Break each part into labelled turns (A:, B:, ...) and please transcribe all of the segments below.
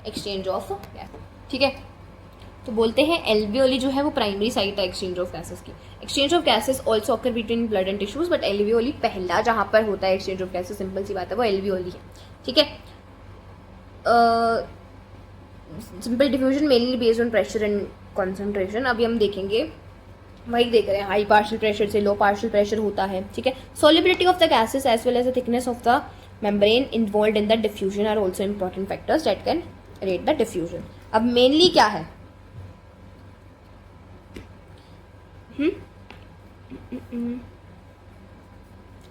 A: Exchange of gas. ठीक है, तो बोलते हैं एल्वियोली जो है वो प्राइमरी साइट है एक्सचेंज ऑफ गैसेस की। Exchange of gases also occur between blood and tissues, but alveoli पहला जहाँ पर होता है एक्सचेंज ऑफ गैसेस, सिंपल सी बात है, वो एल्वियोली है। ठीक है, simple diffusion mainly based on pressure and concentration. अभी हम देखेंगे, वही देख रहे हैं, हाई पार्शियल प्रेशर से लो पार्शियल प्रेशर होता है। ठीक है, solubility of the gases as well as the thickness of the membrane involve in the diffusion are also important factors that can rate the diffusion. अब मेनली क्या है,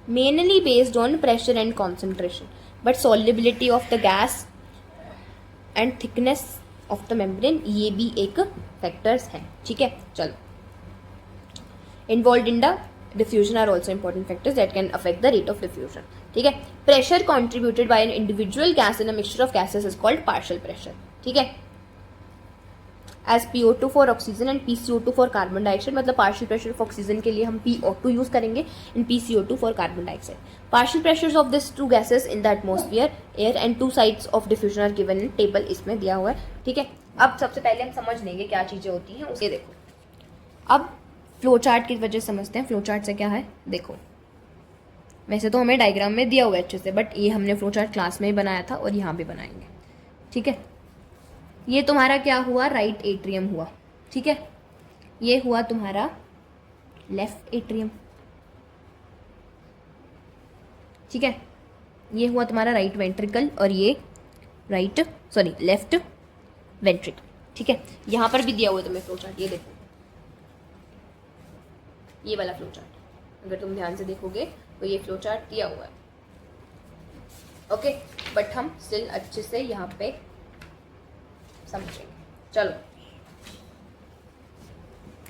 A: mainly based on pressure and concentration, but solubility of the gas and thickness of the membrane ये भी एक factors हैं। ठीक है, चलो, involved in the diffusion are also important factors that can affect the rate of diffusion। ठीक है, pressure contributed by an individual gas in a mixture of gases is called partial pressure। ठीक है, as PO2 for oxygen and PCO2 for carbon dioxide, मतलब partial pressure of oxygen के लिए हम PO2 use करेंगे इन PCO2 for carbon dioxide. Partial pressures of this two gases in the atmosphere air and two sides of diffusion are given in table, इसमें दिया हुआ है। ठीक है, अब सबसे पहले हम समझ लेंगे क्या चीज़ें होती हैं उसे। देखो, अब फ्लो चार्ट की वजह समझते हैं। फ्लो चार्ट से क्या है, देखो, वैसे तो हमें डायग्राम में दिया हुआ है अच्छे से, बट ये हमने फ्लो चार्ट क्लास में ही बनाया था और यहाँ भी बनाएंगे। ठीक है, ये तुम्हारा क्या हुआ, राइट एट्रियम हुआ। ठीक है, ये हुआ तुम्हारा लेफ्ट एट्रियम। ठीक है, ये हुआ तुम्हारा राइट वेंट्रिकल और ये लेफ्ट वेंट्रिकल। ठीक है, यहाँ पर भी दिया हुआ है तुम्हें फ्लो चार्ट, ये देखो, ये वाला फ्लो चार्ट, अगर तुम ध्यान से देखोगे तो ये फ्लो चार्ट दिया हुआ है। ओके, बट हम स्टिल अच्छे से यहाँ पे समझेंगे। चलो,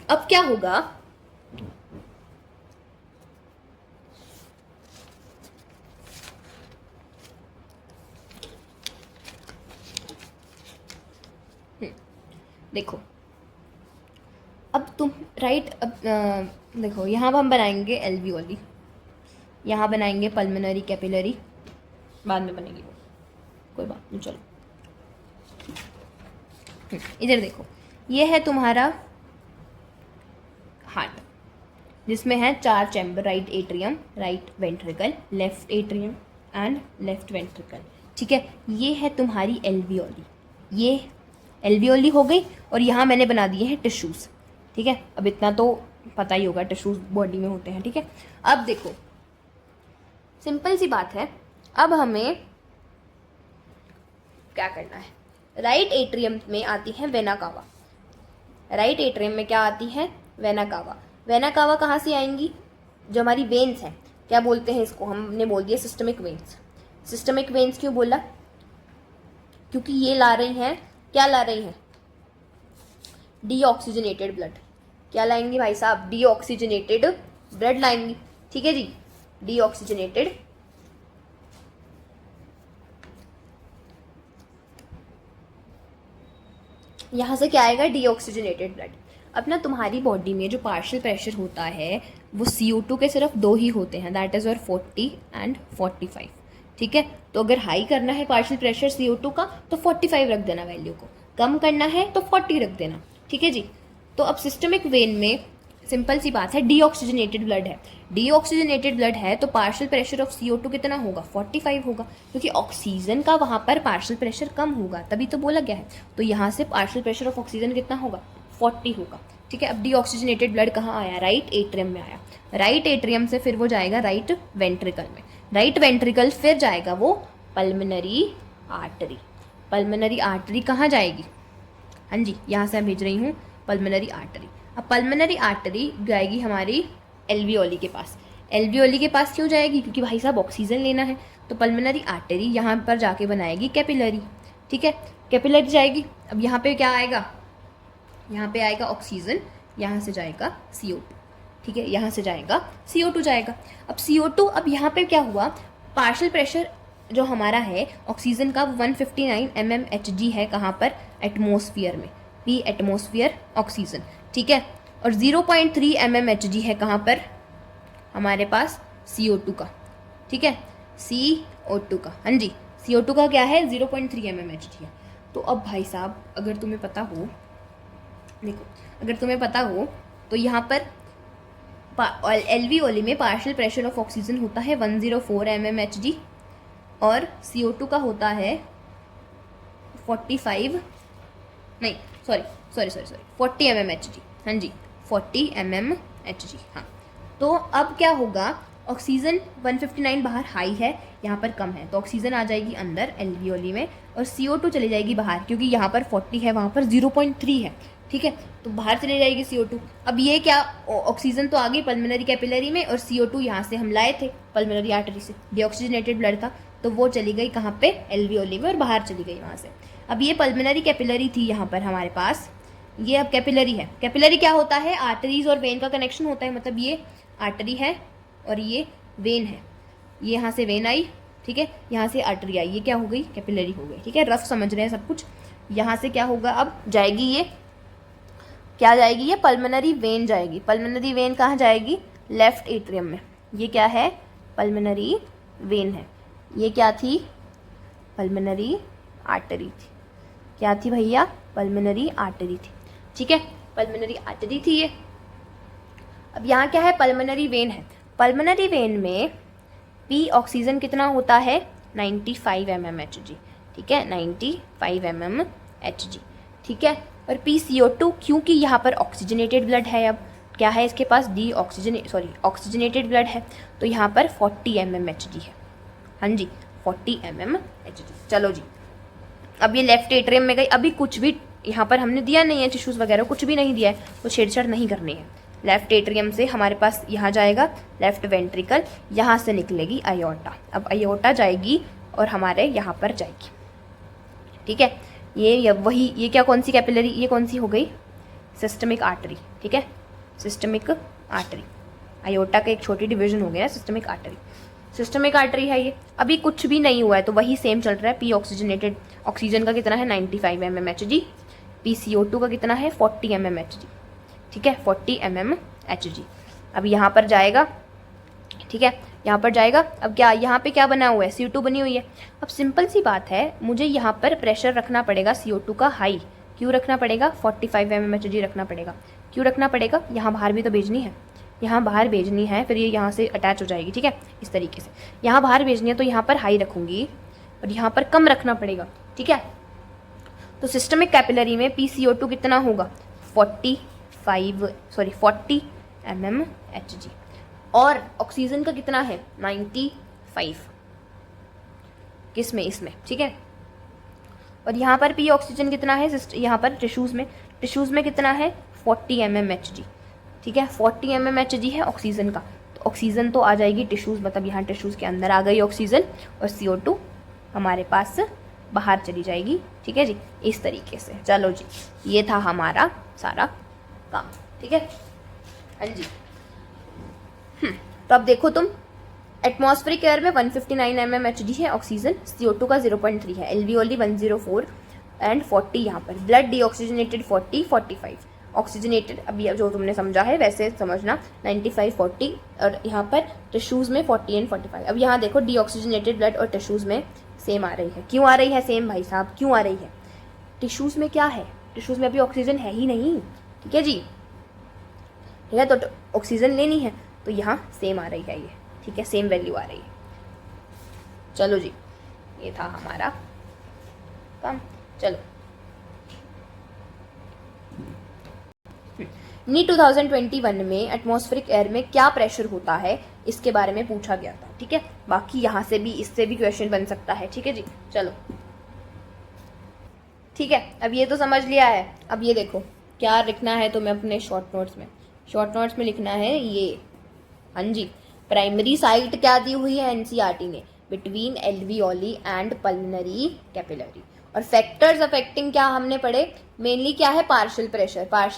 A: अब क्या होगा, देखो, अब तुम देखो, यहाँ हम बनाएंगे एल्वियोली, यहाँ बनाएंगे पल्मोनरी कैपिलरी, बाद में बनेगी वो, कोई बात नहीं। चलो, इधर देखो, ये है तुम्हारा हार्ट, जिसमें है 4 chamber, right atrium, right ventricle, left atrium and left ventricle. ठीक है, ये है तुम्हारी एल्वियोली, ये एल्वियोली हो गई, और यहाँ मैंने बना दिए हैं टिश्यूज़। ठीक है, अब इतना तो पता ही होगा, टिश्यूज़ बॉडी में होते हैं। ठीक है, अब देखो, सिंपल सी बात है, अब हमें क्या करना है, राइट एट्रियम में आती है वेना कावा। राइट एट्रियम में क्या आती है, वेना कावा। वेना कावा कहाँ से आएंगी, जो हमारी वेन्स हैं, क्या बोलते हैं इसको, हमने बोल दिया सिस्टमिक वेन्स। सिस्टमिक वेन्स क्यों बोला, क्योंकि ये ला रही हैं, क्या ला रही हैं, डीऑक्सीजनेटेड ब्लड। क्या लाएंगी भाई साहब, डीऑक्सीजनेटेड ब्लड लाएंगी। ठीक है जी, डीऑक्सीजनेटेड, यहाँ से क्या आएगा, डीऑक्सीजनेटेड ब्लड। अब ना तुम्हारी बॉडी में जो पार्शियल प्रेशर होता है वो CO2 के सिर्फ 2 ही होते हैं, दैट इज़ और 40 एंड 45। ठीक है, तो अगर हाई करना है पार्शियल प्रेशर CO2 का तो 45 रख देना वैल्यू को, कम करना है तो 40 रख देना। ठीक है जी, तो अब सिस्टमिक वेन में सिंपल सी बात है, डीऑक्सीजनेटेड ब्लड है, डीऑक्सीजनेटेड ब्लड है तो पार्शियल प्रेशर ऑफ CO2 कितना होगा, 45 होगा, क्योंकि ऑक्सीजन का वहाँ पर पार्शियल प्रेशर कम होगा, तभी तो बोला गया है। तो यहाँ से पार्शियल प्रेशर ऑफ ऑक्सीजन कितना होगा, 40 होगा। ठीक है, अब डीऑक्सीजनेटेड ब्लड कहाँ आया, राइट एट्रियम में आया। राइट एट्रियम से फिर वो जाएगा राइट वेंट्रिकल में, राइट वेंट्रिकल फिर जाएगा वो पल्मोनरी आर्टरी। पल्मोनरी आर्टरी कहाँ जाएगी, हाँ जी, यहाँ से मैं भेज रही हूँ पल्मोनरी आर्टरी। अब पल्मोनरी आर्टरी जाएगी हमारी एल्वियोली के पास। एल्वियोली के पास क्यों जाएगी, क्योंकि भाई साहब ऑक्सीजन लेना है, तो पल्मोनरी आर्टरी यहाँ पर जाके बनाएगी कैपिलरी। ठीक है, कैपिलरी जाएगी। अब यहाँ पे क्या आएगा, यहाँ पे आएगा ऑक्सीजन, यहाँ से जाएगा CO2। ठीक है, यहाँ से जाएगा CO2 जाएगा। अब CO2, अब यहाँ पे क्या हुआ, पार्शियल प्रेशर जो हमारा है ऑक्सीजन का 159 mmHg है, कहाँ पर, एटमॉस्फेयर में, P एटमॉस्फेयर ऑक्सीजन। ठीक है, और 0.3 mmHg है कहाँ पर, हमारे पास CO2 का। ठीक है, CO2 का, हाँ जी, CO2 का क्या है, 0.3 mmHg है। तो अब भाई साहब अगर तुम्हें पता हो, देखो अगर तुम्हें पता हो तो यहाँ पर एल्वियोली में पार्शियल प्रेशर ऑफ ऑक्सीजन होता है 104 mmHg और CO2 का होता है 45, नहीं सॉरी 40 mmHg। हाँ जी 40 mmHg। हाँ, तो अब क्या होगा, ऑक्सीजन 159 बाहर हाई है, यहाँ पर कम है, तो ऑक्सीजन आ जाएगी अंदर एल्वियोली में और CO2 चली जाएगी बाहर, क्योंकि यहाँ पर 40 है, वहाँ पर 0.3 है, ठीक है, तो बाहर चली जाएगी CO2। अब ये क्या, ऑक्सीजन तो आ गई पल्मोनरी कैपिलरी में और CO2 यहाँ से हम लाए थे पल्मोनरी आर्टरी से, डीऑक्सीजनेटेड ब्लड था, तो वो चली गई कहाँ पे, एल्वियोली में, और बाहर चली गई वहाँ से। अब ये पल्मोनरी कैपिलरी थी यहाँ पर हमारे पास, ये अब कैपिलरी है। कैपिलरी क्या होता है, आर्टरीज और वेन का कनेक्शन होता है, मतलब ये आर्टरी है और ये वेन है, ये यहाँ से वेन आई, ठीक है, यहाँ से आर्टरी आई, ये क्या हो गई, कैपिलरी हो गई, ठीक है, रफ समझ रहे हैं सब कुछ। यहाँ से क्या होगा, अब जाएगी ये, क्या जाएगी, ये पल्मोनरी वेन जाएगी। पल्मोनरी वेन कहाँ जाएगी, लेफ्ट एट्रियम में। ये क्या है, पल्मोनरी वेन है। ये क्या थी, पल्मोनरी आर्टरी थी। क्या थी भैया, पल्मोनरी आर्टरी थी, ठीक है, पल्मोनरी आर्टरी थी ये। अब यहाँ क्या है, पल्मोनरी वेन है। पल्मोनरी वेन में पी ऑक्सीजन कितना होता है, 95 mmHg, ठीक है, 95 mmHg, ठीक है। और PCO2, क्योंकि यहाँ पर ऑक्सीजनेटेड ब्लड है, अब क्या है इसके पास, ऑक्सीजनेटेड ब्लड है, तो यहाँ पर 40 mmHg है। हाँ जी 40 mmHg। चलो जी, अब ये लेफ्ट एट्रियम में गई, अभी कुछ भी यहाँ पर हमने दिया नहीं है, टिश्यूज़ वगैरह कुछ भी नहीं दिया है, तो छेड़छाड़ नहीं करनी है। लेफ्ट एट्रियम से हमारे पास यहाँ जाएगा लेफ्ट वेंट्रिकल, यहाँ से निकलेगी आयोटा। अब आयोटा जाएगी और हमारे यहाँ पर जाएगी, ठीक है। ये क्या, कौन सी कैपिलरी, ये कौन सी हो गई, सिस्टमिक आर्टरी, ठीक है, सिस्टमिक आर्टरी। आयोटा का एक छोटी डिवीजन हो गया सिस्टमिक आर्टरी, सिस्टमिक आर्टरी है ये। अभी कुछ भी नहीं हुआ है, तो वही सेम चल रहा है। पी ऑक्सीजनेटेड, ऑक्सीजन का कितना है 95 mmHg, PCO2 का कितना है 40 mmHg, ठीक है, 40 mmHg। अब यहाँ पर जाएगा, ठीक है, यहाँ पर जाएगा। अब क्या, यहाँ पे क्या बना हुआ है, CO2 बनी हुई है। अब सिंपल सी बात है, मुझे यहाँ पर प्रेशर रखना पड़ेगा CO2 का हाई। क्यों रखना पड़ेगा, 45 mmHg रखना पड़ेगा। क्यों रखना पड़ेगा, यहाँ बाहर भी तो भेजनी है, यहाँ बाहर भेजनी है, फिर ये यहाँ से अटैच हो जाएगी, ठीक है, इस तरीके से यहाँ बाहर भेजनी है, तो यहाँ पर हाई रखूँगी और यहाँ पर कम रखना पड़ेगा, ठीक है। तो सिस्टमिक कैपिलरी में PCO2 कितना होगा, 40 mmHg, और ऑक्सीजन का कितना है 95, किस में, इसमें, ठीक है। और यहाँ पर पी ऑक्सीजन कितना है, यहाँ पर टिश्यूज़ में कितना है 40 mmHg, ठीक है, 40 mmHg है ऑक्सीजन का। तो ऑक्सीजन तो आ जाएगी टिश्यूज़, मतलब यहाँ टिश्यूज़ के अंदर आ गई ऑक्सीजन, और CO2 हमारे पास बाहर चली जाएगी, ठीक है जी, इस तरीके से। चलो जी, ये था हमारा सारा काम, ठीक है, हाँ जी। तो अब देखो तुम, एटमॉस्फेरिक एयर में 159 mmHg है ऑक्सीजन, CO2 का 0.3 है, एल्वियोली 104 एंड 40 यहाँ पर, ब्लड डीऑक्सीजनेटेड 40 45, ऑक्सीजनेटेड अभी जो तुमने समझा है वैसे समझना, 95 40, और यहाँ पर टिश्यूज़ में 40 एंड 45। अब यहाँ देखो डीऑक्सीजनेटेड ब्लड और टिश्यूज़ में सेम आ रही है। क्यों आ रही है सेम भाई साहब, क्यों आ रही है, टिश्यूज़ में क्या है, टिश्यूज़ में अभी ऑक्सीजन है ही नहीं, ठीक है जी, ठीक है, तो ऑक्सीजन लेनी है, तो यहाँ सेम आ रही है ये, ठीक है, सेम वैल्यू आ रही है। चलो जी, ये था हमारा काम। चलो, नी 2021 में एटमॉस्फेरिक एयर में क्या प्रेशर होता है, इसके बारे में पूछा गया था, ठीक है। बाकी यहाँ से भी, इससे भी क्वेश्चन बन सकता है, ठीक है जी। चलो ठीक है, अब ये तो समझ लिया है। अब ये देखो क्या लिखना है तुम्हें अपने शॉर्ट नोट्स में लिखना है ये, हाँ जी, प्राइमरी साइट क्या दी हुई है एनसीईआरटी ने, between alveoli and pulmonary capillary. और फैक्टर्स अफेक्टिंग क्या हमने पढ़े, मेनली क्या है, पार्शियल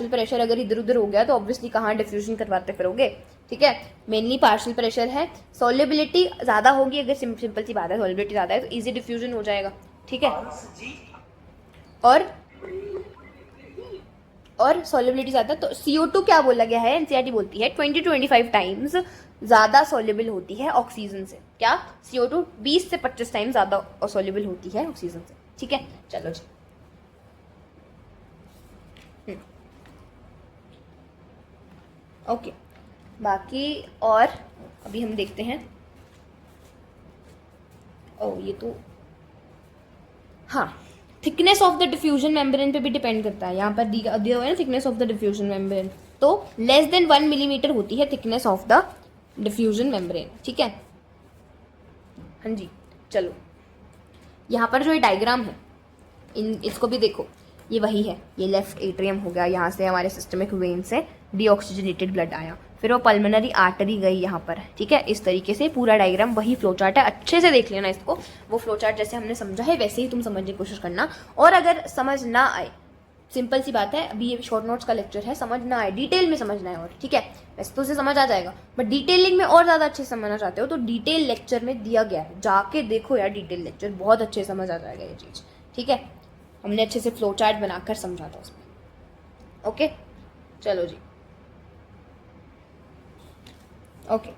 A: प्रेशर अगर इधर उधर हो गया तो ऑब्वियसली कहाँ डिफ्यूजन करवाते फिरोगे, ठीक है, मेनली पार्शियल प्रेशर है। सॉल्युबिलिटी ज़्यादा होगी, अगर सिंपल सी बात है, सॉल्युबिलिटी ज़्यादा है तो ईजी डिफ्यूजन हो जाएगा, ठीक है। और सॉल्युबिलिटी ज़्यादा, तो CO2 क्या बोला गया है, एनसीईआरटी बोलती है 20 to 25 टाइम्स ज़्यादा सॉल्युबल होती है ऑक्सीजन से। क्या, CO2 20 से 25 टाइम्स ज़्यादा सॉल्युबल होती है ऑक्सीजन से, ठीक है। चलो जी, ओके, बाकी और अभी हम देखते हैं। ओ ये तो हाँ, thickness of the diffusion membrane पे भी डिपेंड करता है। यहाँ पर दिया हुआ है ना thickness of the diffusion membrane, तो लेस देन 1 मिलीमीटर होती है thickness of the diffusion membrane, ठीक है। हाँ जी, चलो यहाँ पर जो ये डायग्राम है इसको भी देखो, ये वही है, ये लेफ्ट एट्रियम हो गया, यहाँ से हमारे सिस्टमिक वेन से डीऑक्सीजनेटेड ब्लड आया, फिर वो पल्मोनरी आर्टरी गई यहाँ पर, ठीक है। इस तरीके से पूरा डायग्राम वही फ्लो चार्ट है, अच्छे से देख लेना इसको। वो फ्लो चार्ट जैसे हमने समझा है वैसे ही तुम समझने की कोशिश करना, और अगर समझ ना आए, सिंपल सी बात है, अभी ये शॉर्ट नोट्स का लेक्चर है, समझ ना आए डिटेल में समझना है, और ठीक है वैसे तो उसे समझ आ जाएगा, बट डिटेलिंग में और ज़्यादा अच्छे से समझना चाहते हो तो डिटेल लेक्चर में दिया गया है, जाके देखो यार डिटेल लेक्चर, बहुत अच्छे से समझ आ जाएगा ये चीज़, ठीक है। हमने अच्छे से फ्लो चार्ट बनाकर समझा था उसमें। ओके, चलो जी। Okay,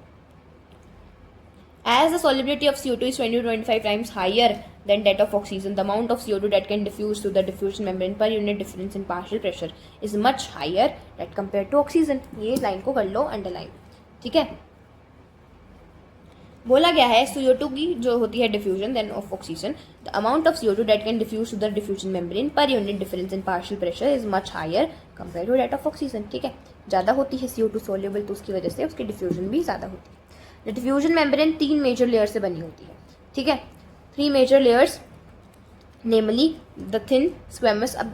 A: as the solubility of CO2 is 20 to 25 times higher than that of oxygen, the amount of CO2 that can diffuse through the diffusion membrane per unit difference in partial pressure is much higher that compared to oxygen। ये line को कर लो underline, ठीक है। बोला गया है CO2 की जो होती है diffusion than of oxygen, the amount of CO2 that can diffuse to the diffusion membrane per unit difference in partial pressure is much higher compare to that of oxygen, ठीक है। ज़्यादा होती है CO2 सोल्यूबल, तो उसकी वजह से उसकी डिफ्यूजन भी ज़्यादा होती है। The diffusion membrane 3 major layer से बनी होती है, ठीक है। 3 major layers namely the thin squamous. अब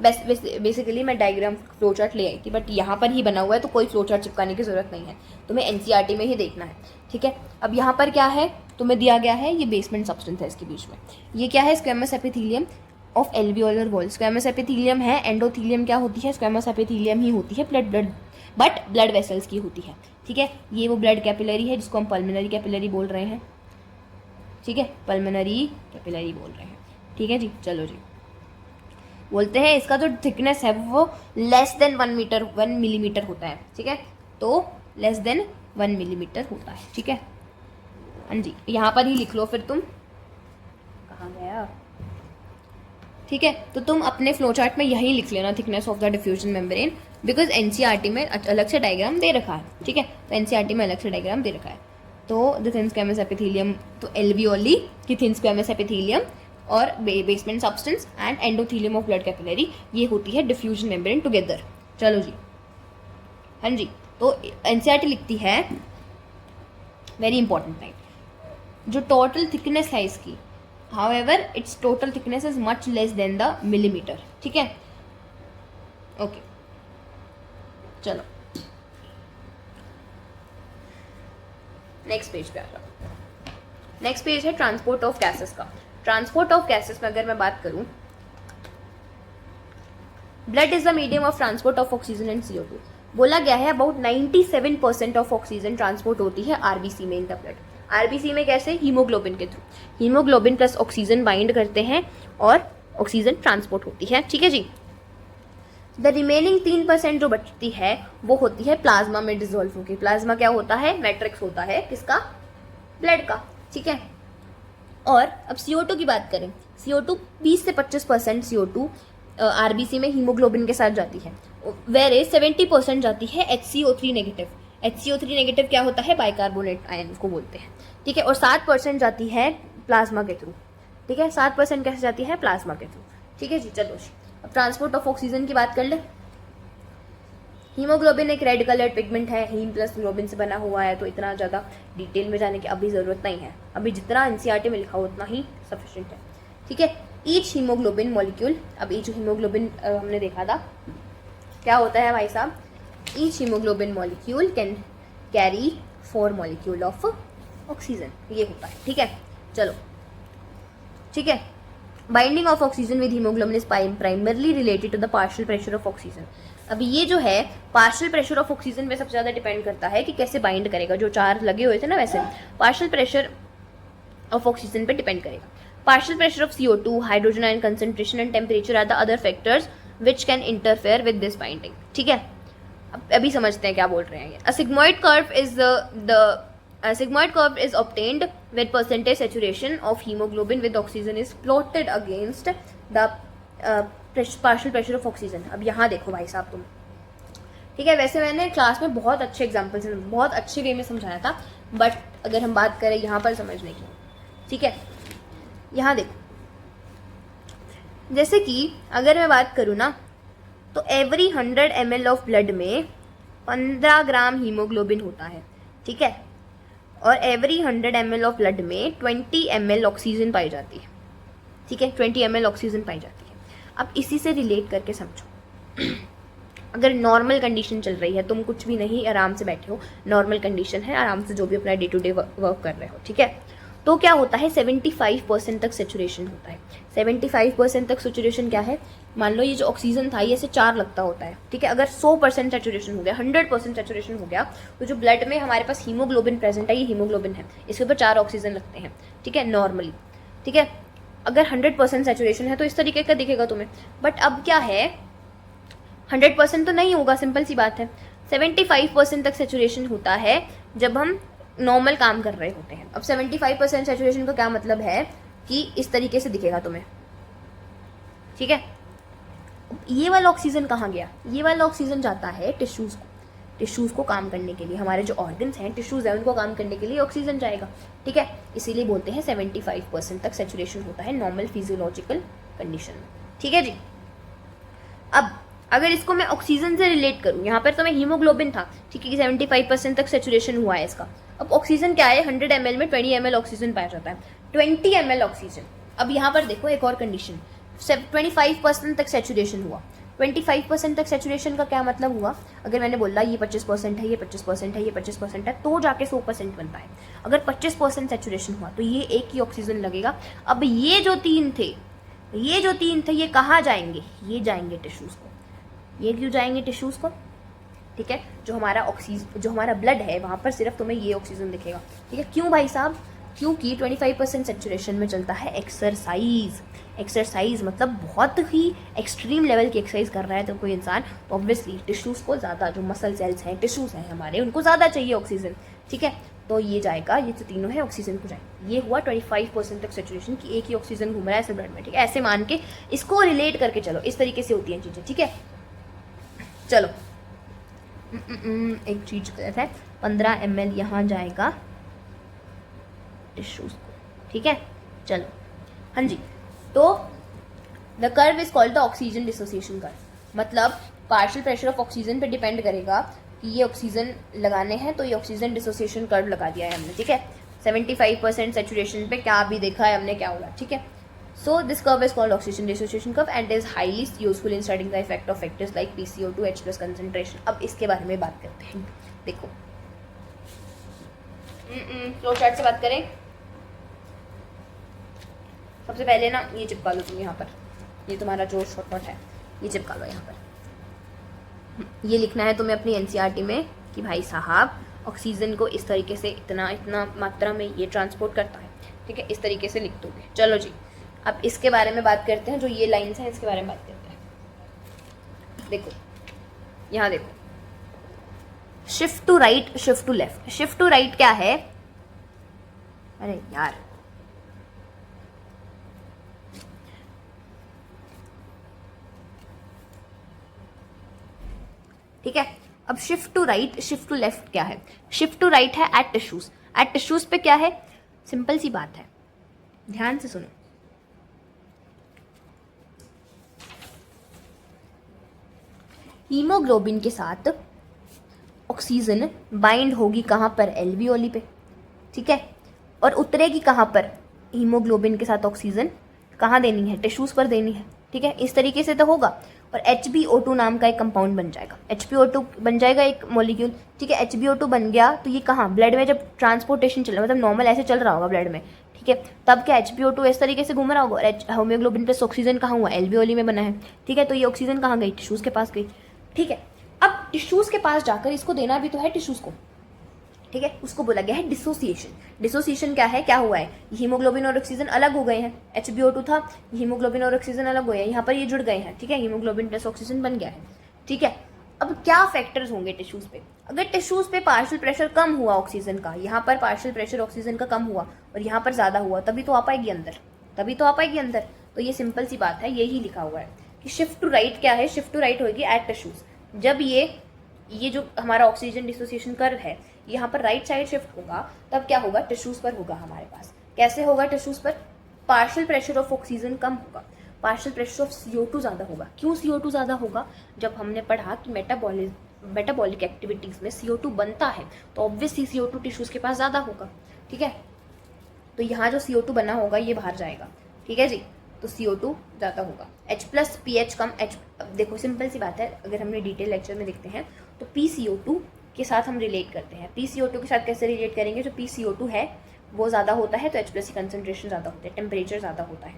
A: बेसिकली मैं डायग्राम फ्लो चार्ट ले आई थी, बट यहाँ पर ही बना हुआ है तो कोई फ्लो चार्ट चिपकाने की जरूरत नहीं है, तुम्हें एनसीईआरटी में ही देखना है, ठीक है। अब यहाँ पर क्या है तुम्हें दिया गया है, ये बेसमेंट सब्सटेंस है इसके बीच में, ये क्या है squamous epithelium of alveolar wall. Squamous epithelium है, एंडोथेलियम क्या होती है, स्क्वेमस एपिथेलियम ही होती है, बट ब्लड वेसल्स की होती है, ठीक है। ये वो ब्लड कैपिलरी है जिसको हम पल्मोनरी कैपिलरी बोल रहे हैं, ठीक है, पल्मोनरी कैपिलरी बोल रहे हैं, ठीक है जी। चलो जी, बोलते हैं इसका जो थिकनेस है वो लेस देन 1 मिलीमीटर होता है, ठीक है, तो लेस देन 1 मिलीमीटर होता है, ठीक है। हाँ जी, यहाँ पर ही लिख लो फिर तुम, कहाँ गया, ठीक है। तो तुम अपने फ्लो चार्ट में यही लिख लेना thickness of the diffusion membrane, because NCERT में अलग से डायग्राम दे रखा है, ठीक है। तो एनसीईआरटी में अलग से डायग्राम दे रखा है। तो द थिन स्क्वेमस एपिथेलियम, तो एल्वियोली की थिन स्क्वेमस एपिथेलियम और basement substance and endothelium of blood capillary, ये होती है डिफ्यूजन मेम्ब्रेन टुगेदर। चलो जी, हाँ जी। तो एनसीईआरटी लिखती है, वेरी इंपॉर्टेंट पॉइंट, जो टोटल थिकनेस है इसकी, however its total thickness is much less than the millimeter, ठीक है। ओके, चलो नेक्स्ट पेज पे आ जाओ। नेक्स्ट पेज है ट्रांसपोर्ट ऑफ गैसेस का। ट्रांसपोर्ट ऑफ गैसेस में अगर मैं बात करूं, blood is the medium of transport of oxygen and CO2। बोला गया है अबाउट 97% ऑफ ऑक्सीजन ट्रांसपोर्ट होती है आरबीसी में इन द ब्लड। आरबीसी में कैसे, हीमोग्लोबिन के through, haemoglobin plus oxygen bind करते हैं और ऑक्सीजन ट्रांसपोर्ट होती है, ठीक है जी। द रिमेनिंग 3% जो बचती है वो होती है प्लाज्मा में डिजोल्व होगी। प्लाज्मा क्या होता है, मैट्रिक्स होता है किसका, ब्लड का, ठीक है। और अब CO2 की बात करें, CO2 20 से 25% CO2 आरबीसी में हीमोग्लोबिन के साथ जाती है, वेरे 70% जाती है HCO3 नेगेटिव। HCO3 नेगेटिव क्या होता है, बाइकार्बोनेट आयन को बोलते हैं, ठीक है। और 7% जाती है प्लाज्मा के थ्रू, ठीक है। 7% कैसे जाती है, प्लाज्मा के थ्रू, ठीक है जी। चलो अब ट्रांसपोर्ट ऑफ ऑक्सीजन की बात कर ले। हीमोग्लोबिन एक रेड कलर्ड पिगमेंट है, हीम प्लस ग्लोबिन से बना हुआ है, तो इतना ज़्यादा डिटेल में जाने की अभी ज़रूरत नहीं है, अभी जितना एनसीईआरटी में लिखा हो उतना ही सफिशिएंट है, ठीक है। ईच हीमोग्लोबिन मॉलिक्यूल, अब ईच हीमोग्लोबिन हमने देखा था क्या होता है भाई साहब, each haemoglobin molecule can carry 4 molecule of oxygen, ये होता है, ठीक है। चलो ठीक है, binding of oxygen with haemoglobin is primarily related to the partial pressure of oxygen. अभी ये जो है पार्शियल प्रेशर ऑफ ऑक्सीजन पे सबसे ज़्यादा डिपेंड करता है कि कैसे बाइंड करेगा, जो 4 लगे हुए थे ना, वैसे पार्शियल प्रेशर ऑफ ऑक्सीजन पे डिपेंड करेगा। Partial pressure of CO2, hydrogen ion concentration and temperature are the other factors which can interfere with this binding, ठीक है। अभी समझते हैं क्या बोल रहे हैं ये। A sigmoid curve is A sigmoid curve is obtained with percentage saturation of hemoglobin with oxygen is plotted against the partial pressure of oxygen. अब यहाँ देखो भाई साहब तुम, ठीक है, वैसे मैंने क्लास में बहुत अच्छे एग्जाम्पल्स बहुत अच्छे वे में समझाया था, बट अगर हम बात करें यहाँ पर समझने की, ठीक है, यहाँ देखो, जैसे कि अगर मैं बात करूँ ना, तो एवरी 100 ml ऑफ ब्लड में 15 ग्राम हीमोग्लोबिन होता है, ठीक है, और एवरी 100 ml ऑफ ब्लड में 20 ml ऑक्सीजन पाई जाती है, ठीक है, 20 ml ऑक्सीजन पाई जाती है। अब इसी से रिलेट करके समझो, अगर नॉर्मल कंडीशन चल रही है, तुम कुछ भी नहीं, आराम से बैठे हो, नॉर्मल कंडीशन है, आराम से जो भी अपना डे टू डे वर्क कर रहे हो, ठीक है, तो क्या होता है 75% तक सेचुरेशन होता है। 75% तक सेचुरेशन क्या है, मान लो ये जो ऑक्सीजन था ये से 4 लगता होता है, ठीक है, अगर 100% सेचुरेशन हो गया, 100% सेचुरेशन हो गया, तो जो ब्लड में हमारे पास हीमोग्लोबिन प्रेजेंट है, ये हीमोग्लोबिन है, इसके ऊपर 4 ऑक्सीजन लगते हैं, ठीक है, नॉर्मली, ठीक है, अगर 100% सेचुरेशन है तो इस तरीके का दिखेगा तुम्हें। बट अब क्या है, 100% तो नहीं होगा, सिंपल सी बात है, 75% तक सेचुरेशन होता है जब हम नॉर्मल काम कर रहे होते हैं। अब 75% सेचुरेशन का क्या मतलब है कि इस तरीके से दिखेगा तुम्हें, ठीक है। ये वाला ऑक्सीजन कहाँ गया, ये वाला ऑक्सीजन जाता है टिश्यूज़ को, टिश्यूज़ को काम करने के लिए, हमारे जो ऑर्गन्स हैं, टिश्यूज़ हैं, उनको काम करने के लिए ऑक्सीजन जाएगा, ठीक है, इसीलिए बोलते हैं 75% तक सेचुरेशन होता है नॉर्मल फिजियोलॉजिकल कंडीशन में, ठीक है जी। अब अगर इसको मैं ऑक्सीजन से रिलेट करूँ, यहाँ पर तो मैं हीमोग्लोबिन था, ठीक है, कि 75% तक सेचुरेशन हुआ है इसका। अब ऑक्सीजन क्या है, 100 ml में 20 ml ऑक्सीजन पाया जाता है, 20 ml ऑक्सीजन। अब यहाँ पर देखो एक और कंडीशन, 25% तक सेचुरेशन हुआ। 25% तक सेचुरेशन का क्या मतलब हुआ, अगर मैंने बोला ये 25% है, ये 25% है, ये 25% है, तो जाके 100% बनता है। अगर 25% सेचुरेशन हुआ तो ये एक ही ऑक्सीजन लगेगा। अब ये जो तीन थे, ये कहाँ जाएंगे, ये जाएंगे टिश्यूज़ को। ये क्यों जाएंगे टिश्यूज़ को, ठीक है, जो हमारा ब्लड है वहाँ पर सिर्फ तुम्हें ये ऑक्सीजन दिखेगा, ठीक है। क्यों भाई साहब, क्योंकि 25% सेचुरेशन में चलता है एक्सरसाइज मतलब बहुत ही एक्सट्रीम लेवल की एक्सरसाइज कर रहा है तो कोई इंसान, तो ऑब्वियसली टिश्यूज़ को ज़्यादा, जो मसल सेल्स हैं, टिश्यूज़ हैं हमारे, उनको ज़्यादा चाहिए ऑक्सीजन, ठीक है, तो ये जाएगा, ये जो तीनों है ऑक्सीजन को जाएगा। ये हुआ 25% तक सेचुरेशन की, एक ही ऑक्सीजन घूम रहा है ब्लड में, ठीक है, ऐसे मान के इसको रिलेट करके चलो, इस तरीके से होती हैं चीज़ें, ठीक है। चलो एक चीज़ कहता है 15 ml यहाँ जाएगा टिश्यूज़ को, ठीक है, चलो, हाँ जी। तो the curve is called the oxygen dissociation curve, मतलब पार्शियल प्रेशर ऑफ ऑक्सीजन पे डिपेंड करेगा कि ये ऑक्सीजन लगाने हैं, तो ये ऑक्सीजन डिसोसिएशन कर्व लगा दिया है हमने, ठीक है। 75% सेचुरेशन पे क्या भी देखा है हमने, क्या होगा, ठीक है। So this curve is called oxygen dissociation curve and is highly useful in studying the effect of factors like PCO2, H+ concentration। अब इसके बारे में बात करते हैं, देखो फ्लो चार्ट से बात करें। सबसे पहले ना ये चिपका लो तुम यहाँ पर, ये तुम्हारा जो शॉर्टकट है ये चिपका लो यहाँ पर। ये लिखना है तुम्हें अपनी एनसीईआरटी में कि भाई साहब ऑक्सीजन को इस तरीके से इतना मात्रा में ये ट्रांसपोर्ट करता है, ठीक है, इस तरीके से लिख दोगे। चलो जी, अब इसके बारे में बात करते हैं, जो ये लाइन्स हैं इसके बारे में बात करते हैं। देखो यहाँ देखो, shift to right, shift to left. Shift to right क्या है, अरे यार ठीक है। अब shift to right, shift to left क्या है। शिफ्ट टू राइट है एट टिश्यूज। एट टिश्यूज पे क्या है, सिंपल सी बात है, ध्यान से सुनो। हीमोग्लोबिन के साथ ऑक्सीजन बाइंड होगी कहाँ पर, एल्वियोली पे, ठीक है, और उतरेगी कहाँ पर, हीमोग्लोबिन के साथ ऑक्सीजन कहाँ देनी है, टिश्यूज पर देनी है, ठीक है, इस तरीके से तो होगा। और HbO2 नाम का एक कंपाउंड बन जाएगा, HbO2 बन जाएगा एक मॉलिक्यूल, ठीक है। HbO2 बन गया तो ये कहाँ, ब्लड में जब ट्रांसपोर्टेशन चल रहा है, मतलब नॉर्मल ऐसे चल रहा होगा ब्लड में, ठीक है, तब क्या HbO2 इस तरीके से घूम रहा होगा, और हीमोग्लोबिन प्लस ऑक्सीजन कहाँ हुआ, एल्वियोली में बना है, ठीक है। तो ये ऑक्सीजन कहाँ गई, टिश्यूज के पास गई, ठीक है। अब टिश्यूज के पास जाकर इसको देना भी तो है टिश्यूज को, ठीक है, उसको बोला गया है डिसोसिएशन। डिसोसिएशन क्या है, क्या हुआ है, हीमोग्लोबिन और ऑक्सीजन अलग हो गए हैं, HbO2 था, हीमोग्लोबिन और ऑक्सीजन अलग हो गए हैं, यहाँ पर ये जुड़ गए हैं, ठीक है, हीमोग्लोबिन प्लस ऑक्सीजन बन गया है, ठीक है। अब क्या फैक्टर्स होंगे टिश्यूज पे, अगर टिश्यूज पे पार्शियल प्रेशर कम हुआ ऑक्सीजन का, यहाँ पर पार्शियल प्रेशर ऑक्सीजन का कम हुआ और यहाँ पर ज्यादा हुआ, तभी तो आ पाएगी अंदर, तभी तो आ पाएगी अंदर। तो ये सिंपल सी बात है, यही लिखा हुआ है, कि शिफ्ट टू राइट क्या है, शिफ्ट टू राइट होगी एट टिश्यूज। जब ये जो हमारा ऑक्सीजन डिसोसिएशन कर्व है यहाँ पर राइट साइड शिफ्ट होगा, तब क्या होगा, टिश्यूज पर होगा हमारे पास। कैसे होगा टिश्यूज पर, पार्शियल प्रेशर ऑफ ऑक्सीजन कम होगा, पार्शियल प्रेशर ऑफ CO2 ज़्यादा होगा। क्यों CO2 ज़्यादा होगा, जब हमने पढ़ा कि मेटाबॉलिक एक्टिविटीज़ में CO2 बनता है तो ऑब्वियसली CO2 टिश्यूज के पास ज़्यादा होगा। ठीक है, तो यहाँ जो CO2 बना होगा ये बाहर जाएगा। ठीक है जी, तो CO2 ज़्यादा होगा। H प्लस pH कम। H देखो सिंपल सी बात है, अगर हमने डिटेल लेक्चर में देखते हैं तो PCO2 के साथ हम रिलेट करते हैं। PCO2 के साथ कैसे रिलेट करेंगे, जो PCO2 है वो ज़्यादा होता है तो H प्लस की कंसनट्रेशन ज़्यादा होती है, टेम्परेचर ज़्यादा होता है,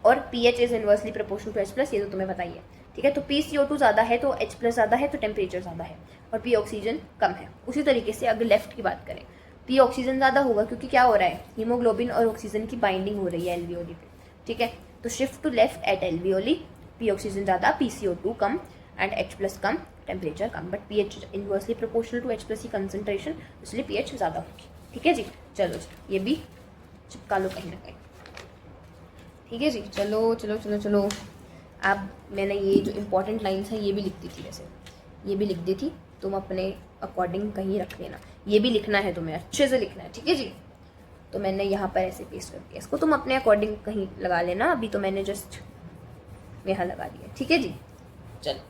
A: और pH is inversely proportional to H plus, ये तो तुम्हें बताइए। ठीक है, तो PCO2 ज़्यादा है तो H प्लस ज़्यादा है तो टेम्परेचर ज़्यादा है, और P ऑक्सीजन कम है। उसी तरीके से अगर लेफ्ट की बात करें, P ऑक्सीजन ज़्यादा होगा क्योंकि क्या हो रहा है, हीमोग्लोबिन और ऑक्सीजन की बाइंडिंग हो रही है एल्वियोली पे। ठीक है, तो shift to left at alveoli, P oxygen ज़्यादा, PCO2 कम एंड H प्लस कम, टेम्परेचर कम, but pH inversely proportional to H plus की कंसनट्रेशन, इसलिए pH ज़्यादा होगी। ठीक है जी, चलो जी ये भी चिपका लो कहीं ना कहीं। ठीक है जी, चलो चलो चलो चलो। अब मैंने ये जो इम्पोर्टेंट लाइन्स हैं ये भी लिख दी थी, वैसे ये भी लिख दी थी, तुम अपने अकॉर्डिंग कहीं रख लेना, ये भी लिखना है तुम्हें, अच्छे से लिखना है। ठीक है जी, तो मैंने यहाँ पर ऐसे पेस्ट कर दिया, इसको तुम अपने अकॉर्डिंग कहीं लगा लेना, अभी तो मैंने जस्ट यहाँ लगा दिया। ठीक है जी, चलो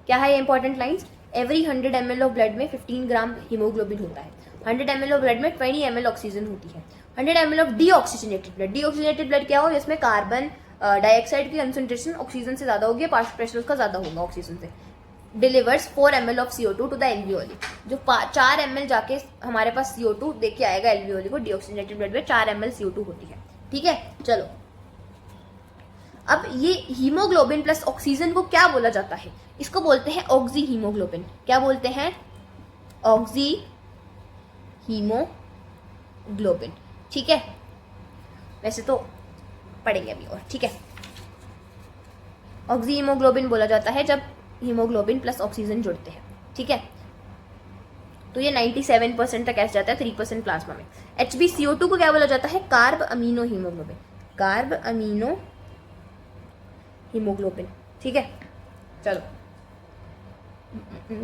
A: क्या है ये important lines, every 100 ml of blood में 15 ग्राम हीमोग्लोबिन होता है, 100 ml ऑफ ब्लड में 20 ml ऑक्सीजन होती है। 100 ml of deoxygenated blood, deoxygenated blood क्या हो, जिसमें कार्बन डाइऑक्साइड की कंसंट्रेशन ऑक्सीजन से ज़्यादा होगी, पार्शियल प्रेशर उसका ज़्यादा होगा ऑक्सीजन से, delivers 4 ml of CO2 to the alveoli, जो 4 ml जाके हमारे पास CO2 दे के आएगा एल्वियोली को, डीऑक्सीजनेटेड ब्लड में 4 ml CO2 होती है। ठीक है, चलो अब ये हीमोग्लोबिन प्लस ऑक्सीजन को क्या बोला जाता है, इसको बोलते हैं ऑक्सी हीमोग्लोबिन। क्या बोलते हैं, ऑक्सी हीमोग्लोबिन। ठीक है, वैसे तो पढ़ेंगे अभी और। ठीक है, ऑक्सी हीमोग्लोबिन बोला जाता है जब हीमोग्लोबिन प्लस ऑक्सीजन जुड़ते हैं। ठीक है, तो ये 97% तक ऐसे जाता है, 3% प्लाज्मा में। HbCO2 को क्या बोला जाता है, carb amino haemoglobin, carbamino haemoglobin. ठीक है, चलो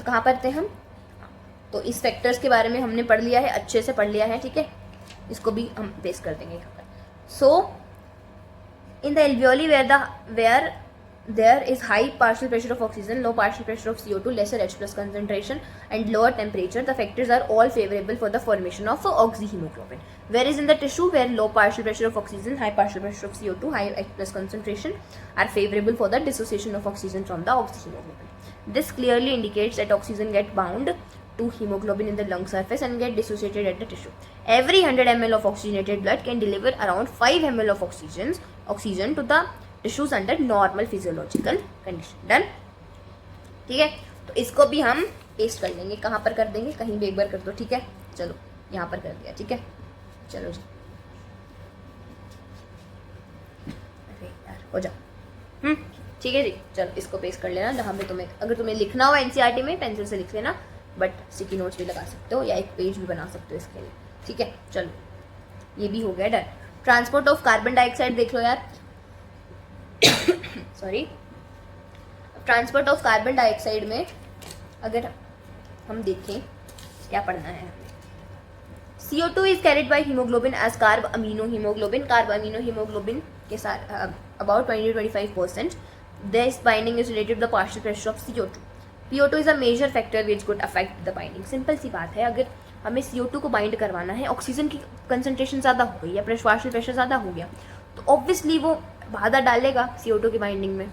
A: कहाँ पढ़ते हैं हम, तो इस फैक्टर्स के बारे में हमने पढ़ लिया है, अच्छे से पढ़ लिया है। ठीक है, इसको भी हम पेस्ट कर देंगे यहाँ पर। So in the alveoli where there is high partial pressure of oxygen, low partial pressure of CO2, lesser H plus concentration and lower temperature, the factors are all favorable for the formation of oxyhemoglobin. Whereas in the tissue where low partial pressure of oxygen, high partial pressure of CO2, high H plus concentration are favorable for the dissociation of oxygen from the oxyhemoglobin. This clearly indicates that oxygen get bound to hemoglobin in the lung surface and get dissociated at the tissue. Every 100 ml of oxygenated blood can deliver around 5 ml of oxygen to the tissues under normal physiological condition. Done. ठीक है, तो इसको भी हम paste कर लेंगे, कहाँ पर कर देंगे, कहीं भी एक बार कर दो। ठीक है, चलो यहाँ पर कर दिया। ठीक है, चलो जी, अरे यार हो जाओ। ठीक है जी, चलो इसको पेस्ट कर लेना, जहाँ पे तुम्हें अगर तुम्हें लिखना हो एनसीईआरटी में पेंसिल से लिख लेना, बट स्टिकी नोट्स भी लगा सकते हो या एक पेज भी बना सकते हो इसके लिए। ठीक है, चलो ये भी हो गया done. Transport of carbon dioxide देख लो यार, sorry, transport of carbon dioxide में अगर हम देखें क्या पढ़ना है, CO2 is carried by haemoglobin as carbamino haemoglobin. Carbamino haemoglobin के साथ about 20-25%। This binding is related to the partial pressure of CO2. PO2 is a major factor which could affect the binding. Simple सी बात है, अगर हमें CO2 को bind करवाना है, ऑक्सीजन की कंसंट्रेशन ज़्यादा हो गई या पार्शियल प्रेशर ज़्यादा हो गया, तो ऑब्वियसली वो बाधा डालेगा CO2 की बाइंडिंग में।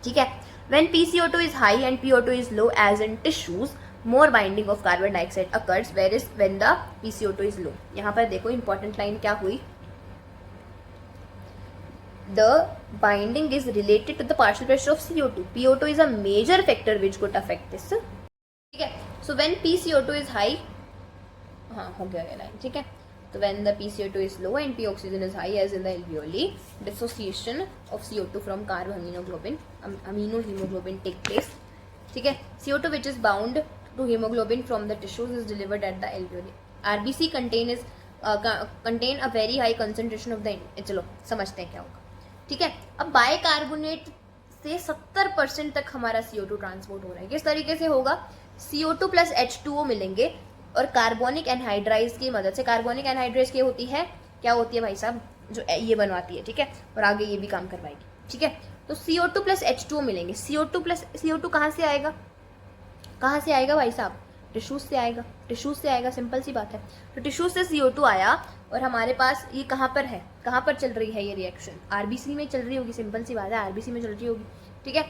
A: ठीक है, when PCO2 is high and PO2 is low as in tissues, more binding of carbon dioxide occurs, whereas when the PCO2 is low. यहाँ पर देखो इंपॉर्टेंट लाइन क्या हुई, the binding is related to the partial pressure of CO2. PO2 is a major factor which could affect this. ठीक है, so when PCO2 is high, हाँ हो गया ये लाइन। ठीक है, तो when the PCO2 is low and P oxygen is high as in the alveoli, dissociation of CO2 from carb amino hemoglobin take place. ठीक है, CO2 which is bound to hemoglobin from the tissues is delivered at the alveoli. RBC contain a very high concentration of the चलो समझते हैं क्या होगा। ठीक है। अब बाइकार्बोनेट से 70% तक हमारा CO2 ट्रांसपोर्ट हो रहा है। किस तरीके से होगा? CO2 प्लस H2O मिलेंगे और कार्बोनिक एनहाइड्राइज की मदद से, कार्बोनिक एनहाइड्राइज क्या होती है, क्या होती है भाई साहब, जो ये बनवाती है, ठीक है, और आगे ये भी काम करवाएगी, ठीक है। तो CO2 प्लस H2O मिलेंगे। CO2 प्लस CO2 कहाँ से आएगा, कहाँ से आएगा भाई साहब? टिश्यूज से आएगा, टिश्यूज से आएगा, सिंपल सी बात है। तो टिश्यूज से CO2 आया और हमारे पास ये कहाँ पर है, कहाँ पर चल रही है ये रिएक्शन? RBC में चल रही होगी, सिंपल सी बात है, RBC में चल रही होगी, ठीक है।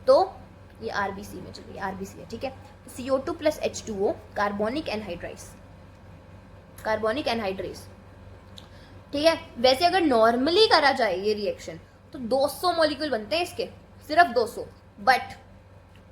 A: तो ये RBC में चल रही है, RBC है, ठीक है। CO2 plus H2O carbonic anhydrase, carbonic anhydrase, ठीक है। वैसे अगर नॉर्मली करा जाए ये रिएक्शन तो 200 मॉलिक्यूल बनते हैं इसके, सिर्फ 200। बट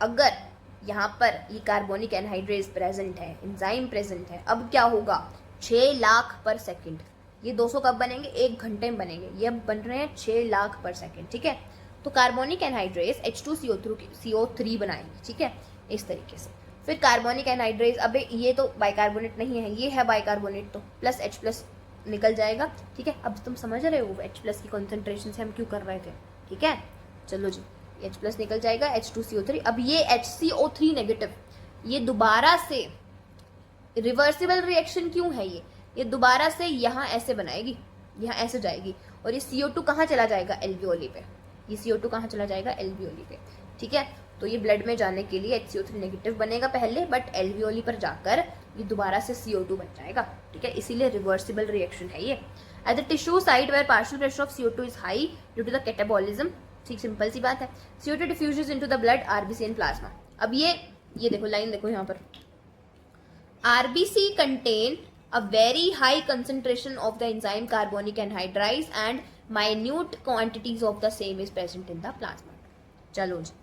A: अगर यहाँ पर ये कार्बोनिक एनहाइड्रेज प्रेजेंट है, एंजाइम प्रेजेंट है, अब क्या होगा? 6 लाख पर सेकंड। ये 200 कब बनेंगे? 1 घंटे में बनेंगे। ये अब बन रहे हैं 6 लाख पर सेकंड, ठीक है। तो कार्बोनिक एनहाइड्रेज H2CO3 बनाएंगे, ठीक है, इस तरीके से। फिर कार्बोनिक एनहाइड्रेज, अब ये तो बाइकार्बोनेट नहीं है, ये है बाइकार्बोनेट, तो प्लस H प्लस निकल जाएगा, ठीक है। अब तुम समझ रहे हो H प्लस की कॉन्सेंट्रेशन से हम क्यों कर रहे थे, ठीक है। चलो जी, H प्लस निकल जाएगा, H2CO3। अब ये HCO3 नेगेटिव, ये दोबारा से रिवर्सिबल रिएक्शन क्यों है? ये दोबारा से यहाँ ऐसे बनाएगी, यहाँ ऐसे जाएगी, और ये CO2 कहाँ चला जाएगा? एल्वियोली पे। ये CO2 कहाँ चला जाएगा? एल्वियोली पे, ठीक है। तो ये ब्लड में जाने के लिए HCO3 नेगेटिव बनेगा पहले, बट एल्वियोली पर जाकर ये दोबारा से CO2 बन जाएगा, ठीक है। इसीलिए रिवर्सिबल रिएक्शन है ये। At the tissue site where partial pressure of CO2 is high due to the catabolism, ठीक, सिंपल सी बात है। CO2 diffuses into the blood, RBC and plasma. अब ये देखो लाइन, देखो यहाँ पर, RBC contain a very high concentration of the enzyme carbonic anhydrase and minute quantities of the same is present in the plasma। चलो जी,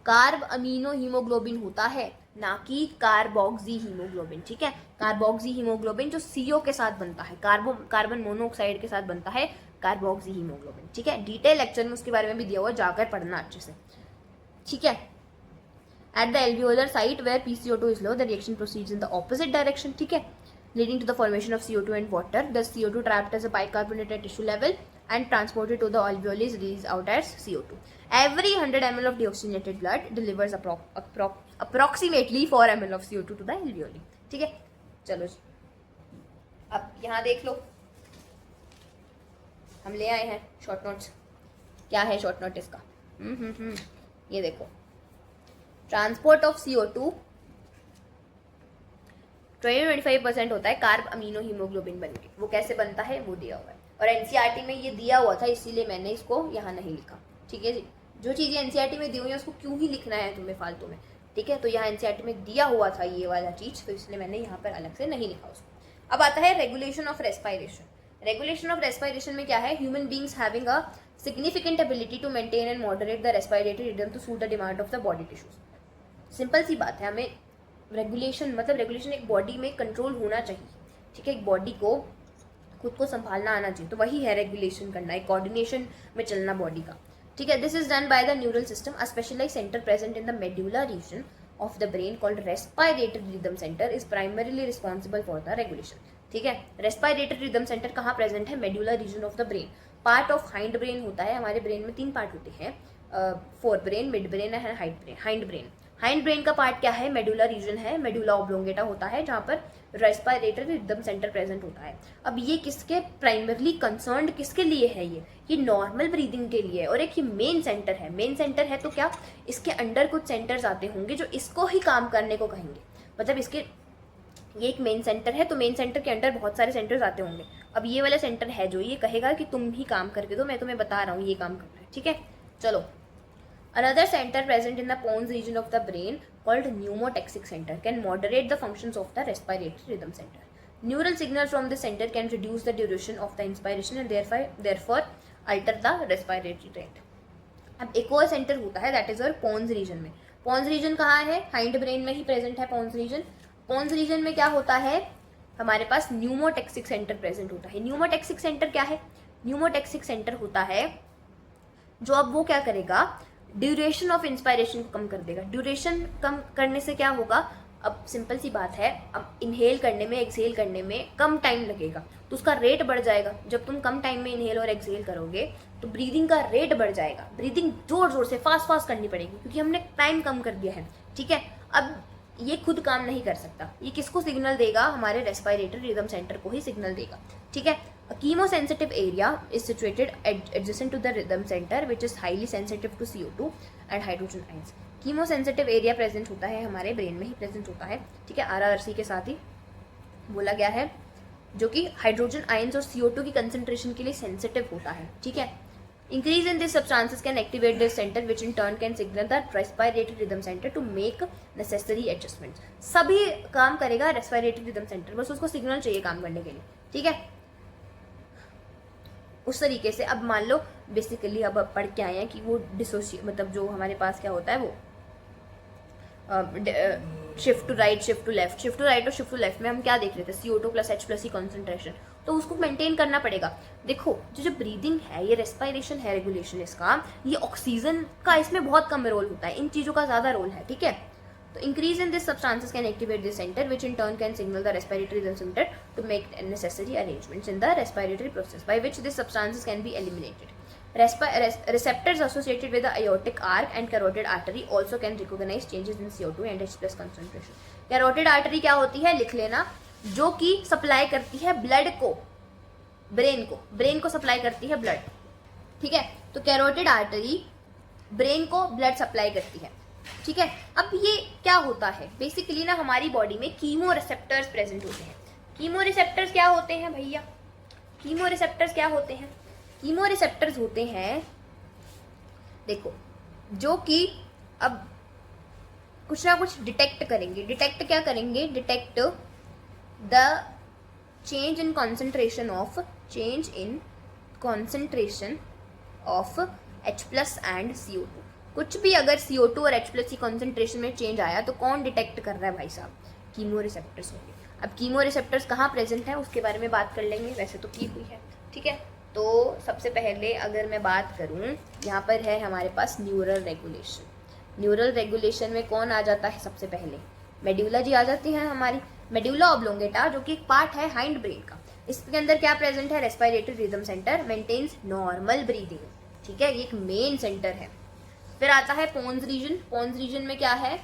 A: carb amino haemoglobin होता है, ना कि कार्बोक्सी हीमोग्लोबिन, ठीक है। कार्बोक्सी हीमोग्लोबिन जो CO के साथ बनता है, कार्बन मोनोऑक्साइड के साथ बनता है कार्बोक्सी हीमोग्लोबिन, ठीक है। डिटेल लेक्चर में उसके बारे में भी दिया हुआ, जाकर पढ़ना अच्छे से, ठीक है। At the alveolar site where PCO2 is low, the reaction proceeds in the opposite direction, ठीक है, leading to the formation of CO2 and water. The CO2 trapped as a bicarbonate at tissue level and transported to the alveoli is released out as CO2. Every 100 ml of deoxygenated blood delivers approximately 4 ml of CO2 to the alveoli, ठीक है। चलो जी, अब यहाँ देख लो, हम ले आए हैं शॉर्ट नोट्स। क्या है शॉर्ट नोट इसका? ये देखो, ट्रांसपोर्ट ऑफ CO2 20-25% होता है कार्ब अमीनो हीमोग्लोबिन बनके। वो कैसे बनता है वो दिया हुआ है, और NCERT में ये दिया हुआ था, इसीलिए मैंने इसको यहाँ नहीं लिखा, ठीक है जी। जो चीज़ें NCERT में दी हुई है उसको क्यों ही लिखना है तुम्हें फालतू में, ठीक है। तो यहाँ NCERT में दिया हुआ था ये वाला चीज़, तो इसलिए मैंने यहाँ पर अलग से नहीं लिखा उसको। अब आता है regulation of respiration. Regulation of respiration में क्या है? Human beings having a significant ability to maintain and moderate the respiratory rhythm to suit the demand of the body tissues. Simple सी बात है, हमें रेगुलेशन, मतलब रेगुलेशन एक बॉडी में कंट्रोल होना चाहिए, ठीक है। एक बॉडी को खुद को संभालना आना चाहिए, तो वही है रेगुलेशन करना, एक कोऑर्डिनेशन में चलना बॉडी का, ठीक है। This is done by the neural system, a specialised centre present in the medulla region of the brain called respiratory rhythm centre is primarily responsible for the regulation, ठीक है। Respiratory rhythm centre कहाँ present है? Medulla region of the brain, part of hind brain होता है। हमारे brain में 3 part होते हैं, fore brain, mid brain and hind brain. Hind brain का पार्ट क्या है? मेडुला रीजन है, मेडुला ऑब्लोंगेटा होता है, जहाँ पर रेस्पायरेटरी रिदम सेंटर प्रेजेंट होता है। अब ये किसके प्राइमरली कंसर्न्ड, किसके लिए है? ये नॉर्मल ब्रीदिंग के लिए है, और एक ये मेन सेंटर है। मेन सेंटर है तो क्या इसके अंडर कुछ सेंटर्स आते होंगे जो इसको ही काम करने को कहेंगे, मतलब इसके, ये एक मेन सेंटर है तो मेन सेंटर के अंडर बहुत सारे सेंटर्स आते होंगे। अब ये वाला सेंटर है जो ये कहेगा कि तुम ही काम करके दो, मैं तुम्हें बता रहा हूँ ये काम करना है, ठीक है। चलो, another center present in the pons region of the brain called pneumotaxic center can moderate the functions of the respiratory rhythm center. Neural signals from this center can reduce the duration of the inspiration and therefore alter the respiratory rate. अब एक और centre होता है that is और Pond's reason में। Pond's reason कहाँ है? Hind brain में ही प्रेजेंट है पॉन्स रीजन। पॉन्स रीजन में क्या होता है? हमारे पास न्यूमोटेक्सिक सेंटर प्रेजेंट होता है। न्यूमोटेक्सिक सेंटर क्या है? न्यूमोटेक्सिक सेंटर होता है जो अब वो क्या करेगा, ड्यूरेशन ऑफ इंस्पायरेशन को कम कर देगा। ड्यूरेशन कम करने से क्या होगा? अब सिंपल सी बात है, अब इनहेल करने में एक्सहेल करने में कम टाइम लगेगा तो उसका रेट बढ़ जाएगा। जब तुम कम टाइम में इनहेल और एक्सहेल करोगे तो ब्रीदिंग का रेट बढ़ जाएगा, ब्रीदिंग जोर जोर से फास्ट फास्ट करनी पड़ेगी क्योंकि हमने टाइम कम कर दिया है, ठीक है। अब ये खुद काम नहीं कर सकता, ये किसको सिग्नल देगा, हमारे रेस्पिरेटरी रिदम सेंटर को ही सिग्नल देगा, ठीक है। Chemosensitive area is situated adjacent to the rhythm center which is highly sensitive to CO2 and hydrogen ions. Chemosensitive area present होता है हमारे ब्रेन में ही प्रेजेंट होता है, ठीक है, RRC के साथ ही बोला गया है, जो कि हाइड्रोजन आयंस और CO2 की कंसेंट्रेशन के लिए सेंसिटिव होता है, ठीक है। Increase in this substances can activate this centre which in turn can signal the respiratory rhythm centre to make necessary adjustments. सभी काम करेगा रेस्पिरेटरी रिदम सेंटर, बस उसको सिग्नल चाहिए काम करने के लिए, ठीक है। उस तरीके से अब मान लो बेसिकली अब पढ़ के आए हैं कि वो मतलब जो हमारे पास क्या होता है वो shift to right, shift to left, shift to right और शिफ्ट टू लेफ्ट में हम क्या देख रहे थे, CO2 प्लस H प्लस ही कॉन्सेंट्रेशन, तो उसको मेंटेन करना पड़ेगा। देखो जो ब्रीदिंग है, ये रेस्पिरेशन है, रेगुलेशन इसका, ये ऑक्सीजन का इसमें बहुत कम रोल होता है, इन चीज़ों का ज़्यादा रोल है, ठीक है। तो increase in this substances can activate this centre which in turn can signal the respiratory rhythm centre to make necessary arrangements in the respiratory process by which this substances can be eliminated. Receptors associated with the aortic arc and carotid artery also can recognize changes in CO2 and H plus concentration. Carotid artery क्या होती है, लिख लेना, जो कि supply करती है blood को, ब्रेन को सप्लाई करती है ब्लड, ठीक है। तो कैरोटिड आर्टरी ब्रेन को ब्लड सप्लाई करती है, ठीक है। अब ये क्या होता है, बेसिकली ना हमारी बॉडी में कीमो रिसेप्टर्स प्रेजेंट होते हैं। कीमो रिसेप्टर्स क्या होते हैं भैया, कीमो रिसेप्टर्स क्या होते हैं, कीमो रिसेप्टर्स होते हैं, देखो, जो कि अब कुछ ना कुछ डिटेक्ट करेंगे। डिटेक्ट क्या करेंगे, detect the change in concentration of H plus and CO2। कुछ भी अगर CO2 और H प्लस की कॉन्सेंट्रेशन में चेंज आया तो कौन डिटेक्ट कर रहा है भाई साहब, कीमो रिसेप्टर्स होंगे। अब कीमो रिसेप्टर्स कहाँ प्रेजेंट है उसके बारे में बात कर लेंगे, वैसे तो की हुई है, ठीक है। तो सबसे पहले अगर मैं बात करूं, यहाँ पर है हमारे पास न्यूरल रेगुलेशन। न्यूरल रेगुलेशन में कौन आ जाता है, सबसे पहले मेड्यूला जी आ जाती है हमारी, मेड्यूला ऑब्लोंगेटा, जो कि एक पार्ट है हाइंड ब्रेन का। इसके अंदर क्या प्रेजेंट है, respiratory rhythm centre maintains normal breathing, ठीक है, ये एक मेन सेंटर है। फिर आता है पोन्स रीजन। पोन्स रीजन में क्या है,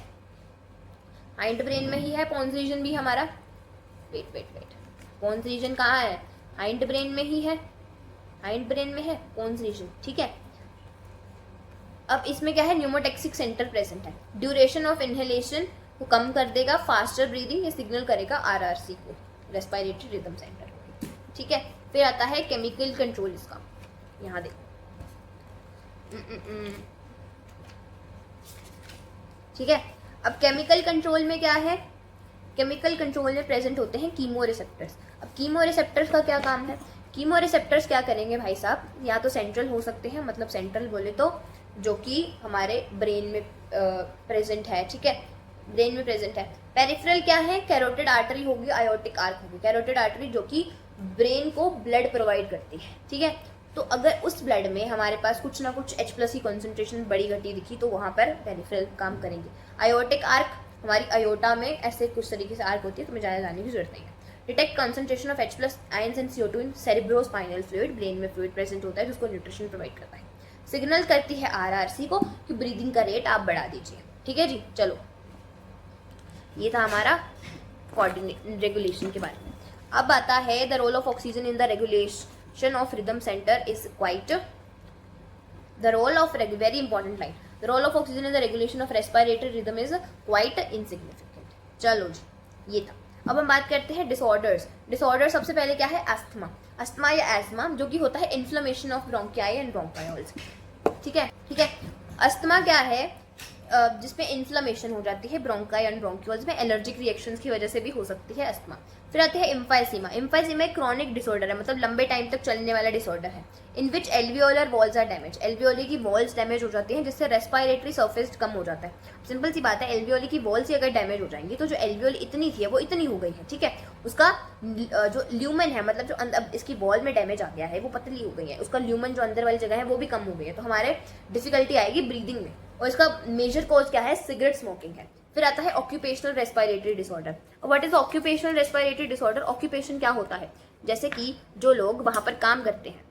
A: हाइंड ब्रेन में ही है पोन्स रीजन भी हमारा, वेट, पोन्स रीजन कहाँ है, हाइंड ब्रेन में ही है, हाइंड ब्रेन में है पोन्स रीजन, ठीक है। अब इसमें क्या है, न्यूमोटेक्सिक सेंटर प्रेजेंट है। ड्यूरेशन ऑफ इनहेलेशन को कम कर देगा, फास्टर ब्रीदिंग ये सिग्नल करेगा RRC को, रेस्पिरेटरी रिदम सेंटर को, ठीक है। फिर आता है केमिकल कंट्रोल इसका, यहाँ देखो, ठीक है। अब केमिकल कंट्रोल में क्या है, केमिकल कंट्रोल में प्रेजेंट होते हैं कीमो रिसेप्टर्स। अब कीमो रिसेप्टर्स का क्या काम है, कीमो रिसेप्टर्स क्या करेंगे भाई साहब, या तो सेंट्रल हो सकते हैं, मतलब सेंट्रल बोले तो जो कि हमारे ब्रेन में प्रेजेंट है, ठीक है, ब्रेन में प्रेजेंट है। पेरिफेरल क्या है, कैरोटिड आर्टरी होगी, आयोटिक आर्क होगी। कैरोटिड आर्टरी जो कि ब्रेन को ब्लड प्रोवाइड करती है, ठीक है। तो अगर उस ब्लड में हमारे पास कुछ ना कुछ H प्लस की कॉन्सेंट्रेशन बड़ी घटी दिखी तो वहाँ पर पेरिफेरल काम करेंगे। आयोटिक आर्क, हमारी अयोटा में ऐसे कुछ तरीके से आर्क होती है, तुम्हें ज़्यादा जानने की जरूरत नहीं है। Detect concentration of H plus ions and CO2 in cerebrospinal fluid, brain में फ्लूइड प्रेजेंट होता है जिसको न्यूट्रिशन प्रोवाइड करता है। सिग्नल करती है RRC को कि ब्रीदिंग का रेट आप बढ़ा दीजिए, ठीक है जी। चलो, ये था हमारा रेगुलेशन के बारे में। अब आता है the role of oxygen in the regulation of rhythm centre is quite, the role of very important line, the role of oxygen in the regulation of respiratory rhythm is quite insignificant. चलो जी, ये था। अब हम बात करते हैं disorders. Disorder सबसे पहले क्या है, अस्थमा। अस्थमा या एस्मा जो कि होता है इन्फ्लेमेशन ऑफ ब्रोंकियाई एंड ब्रोंकायोल्स, ठीक है, ठीक है। अस्थमा क्या है, जिसमें इन्फ्लेमेशन हो जाती है ब्रोंकाई एंड ब्रोंक्यूल्स में, एलर्जिक रिएक्शंस की वजह से भी हो सकती है अस्थमा। फिर आते हैं एम्फाइसीमा। एम्फाइसीमा एक क्रॉनिक डिसऑर्डर है, मतलब लंबे टाइम तक चलने वाला डिसऑर्डर है, in which alveolar walls are damage. Alveoli की वॉल्स डैमेज हो जाती हैं जिससे रेस्पिरेटरी सरफेस कम हो जाता है। सिंपल सी बात है, एल्वियोली की वॉल्स ही अगर डैमेज हो जाएंगी तो जो एल्वियोली इतनी थी वो इतनी हो गई है, ठीक है। उसका जो ल्यूमन है, मतलब जो अब इसकी वॉल में डैमेज आ गया है वो पतली हो गई है, उसका ल्यूमन जो अंदर वाली जगह है वो भी कम हो गई है, तो हमारे डिफिकल्टी आएगी ब्रीदिंग में। और इसका मेजर कॉज क्या है, सिगरेट स्मोकिंग है। फिर आता है occupational respiratory disorder. What is occupational respiratory disorder? Occupation क्या होता है, जैसे कि जो लोग वहां पर काम करते हैं,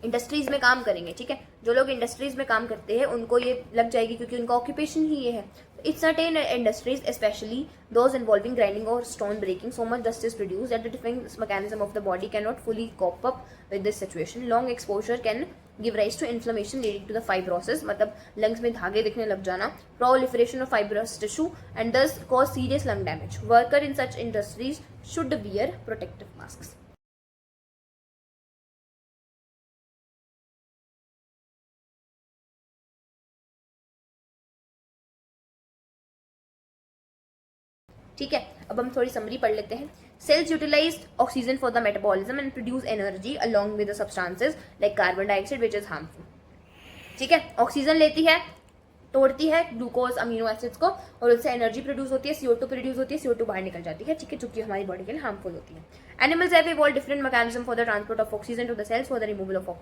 A: इंडस्ट्रीज में काम करेंगे, ठीक है, जो लोग इंडस्ट्रीज में काम करते हैं उनको ये लग जाएगी क्योंकि उनका ऑक्यूपेशन ही ये है। It's certain industries specially those involving grinding और stone breaking, so much dust is produced that the defence mechanism of the body can not fully cope up with this situation. Long exposure can give rise to inflammation leading to the fibrosis, मतलब lungs में धागे दिखने लग जाना, proliferation of fibrous tissue and thus cause serious lung damage. Worker in such industries should wear protective mask. ठीक है, अब हम थोड़ी समरी पढ़ लेते हैं। Cells utilise oxygen for the metabolism and produce energy along with the substances like carbon dioxide which is harmful. ठीक है, ऑक्सीजन लेती है, तोड़ती है ग्लूकोज अमीनो एसिड्स को और उससे एनर्जी प्रोड्यूस होती है, CO2 प्रोड्यूस होती है, CO2 बाहर निकल जाती है, ठीक है, चूंकि हमारी बॉडी के लिए हार्मफुल होती है। Animals have evolved different mechanism for the transport of oxygen to the cells for the removal of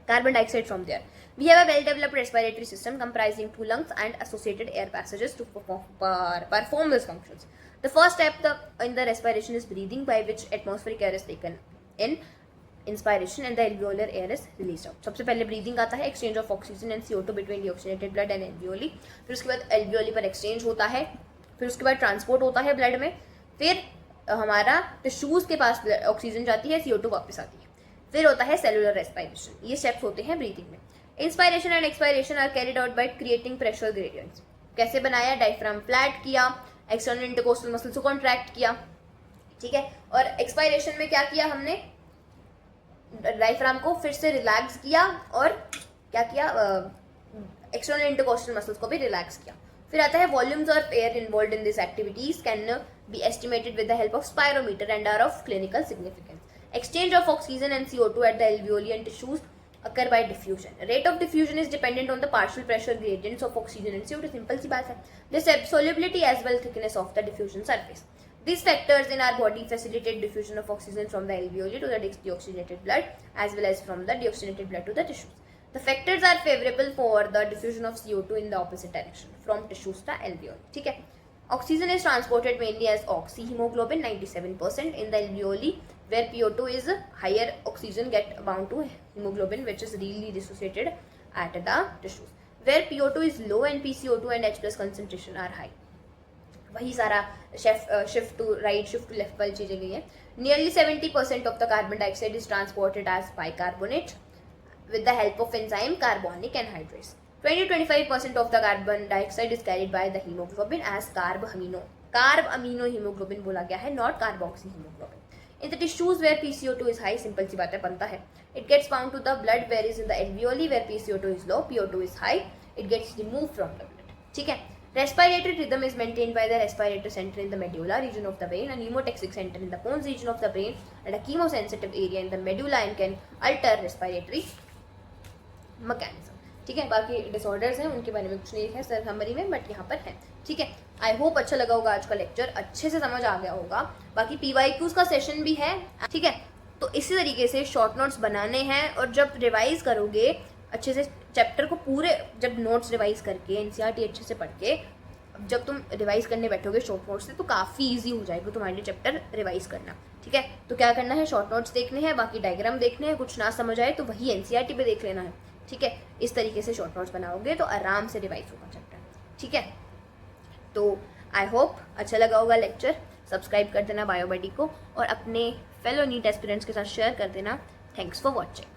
A: carbon dioxide from there. We have a well-developed respiratory system comprising 2 lungs and associated air passages to perform these functions. The first step in the respiration is breathing, by which atmospheric air is taken in, inspiration, and the alveolar air is released out. सबसे पहले breathing आता है, exchange of oxygen and CO2 between deoxygenated blood and alveoli. फिर उसके बाद alveoli पर exchange होता है, फिर उसके बाद transport होता है blood में, फिर हमारा टिश्यूज के पास ऑक्सीजन जाती है, CO2 वापस आती है, फिर होता है सेलुलर रेस्पिरेशन। ये स्टेप्स होते हैं ब्रीथिंग में। Inspiration and expiration are carried out by creating pressure gradients. कैसे बनाया? डायफ्राम फ्लैट किया, एक्सटर्नल इंटरकोस्टल मसल्स को कॉन्ट्रैक्ट किया, ठीक है, और एक्सपायरेशन में क्या किया हमने? डायफ्राम को फिर से रिलैक्स किया और क्या किया? एक्सटर्नल इंटरकोस्टल मसल्स को भी रिलैक्स किया। फिर आता है volumes of air involved in this activities can be estimated with the help of spirometer and are of clinical significance. Exchange of oxygen and CO2 at the alveoli and tissues occur by diffusion. Rate of diffusion is dependent on the partial pressure gradients of oxygen and CO2. Simple सी बात है। The solubility as well thickness of the diffusion surface. These factors in our body facilitate diffusion of oxygen from the alveoli to the deoxygenated blood as well as from the deoxygenated blood to the tissues. The factors are favorable for the diffusion of CO2 in the opposite direction from tissues to alveoli. ठीक है। Oxygen is transported mainly as oxyhemoglobin 97% in the alveoli, where PO2 is higher. Oxygen get bound to hemoglobin which is really dissociated at the tissues, where PO2 is low and PCO2 and H plus concentration are high. वही सारा shift to right, shift to left वाली चीजें गई हैं। Nearly 70% of the carbon dioxide is transported as bicarbonate with the help of enzyme carbonic anhydrase. 20-25% of the carbon dioxide is carried by the hemoglobin as carb amino hemoglobin बोला गया है, not carboxy hemoglobin. In the tissues where PCO2 is high, simple सी बात है, बनता है, it gets bound to the blood, whereas in the alveoli where PCO2 is low, PO2 is high, it gets removed from the blood. ठीक है। Respiratory rhythm is maintained by the respiratory center in the medulla region of the brain and hemotaxic center in the pons region of the brain and a chemosensitive area in the medulla and can alter respiratory mechanism. ठीक है, बाकी disorders हैं उनके बारे में कुछ नहीं है सर समरी में, बट यहाँ पर है। ठीक है, आई होप अच्छा लगा होगा आज का लेक्चर, अच्छे से समझ आ गया होगा। बाकी PYQs का सेशन भी है, ठीक है, तो इसी तरीके से शॉर्ट नोट्स बनाने हैं और जब रिवाइज करोगे अच्छे से चैप्टर को पूरे, जब नोट्स रिवाइज करके NCERT अच्छे से पढ़ के जब तुम रिवाइज करने बैठोगे शॉर्ट नोट्स से तो काफ़ी ईजी हो जाएगा तुम्हारे लिए चैप्टर रिवाइज करना। ठीक है, तो क्या करना है? शॉर्ट नोट्स देखने हैं, बाकी डायग्राम देखने हैं, कुछ ना समझ आए तो वही NCERT पे देख लेना है। ठीक है, इस तरीके से शॉर्ट नोट्स बनाओगे तो आराम से रिवाइज होगा चैप्टर। ठीक है, तो आई होप अच्छा लगा होगा लेक्चर। सब्सक्राइब कर देना बायोबडी को और अपने फेलो नीट एस्पिरेंट्स के साथ शेयर कर देना। Thanks for watching.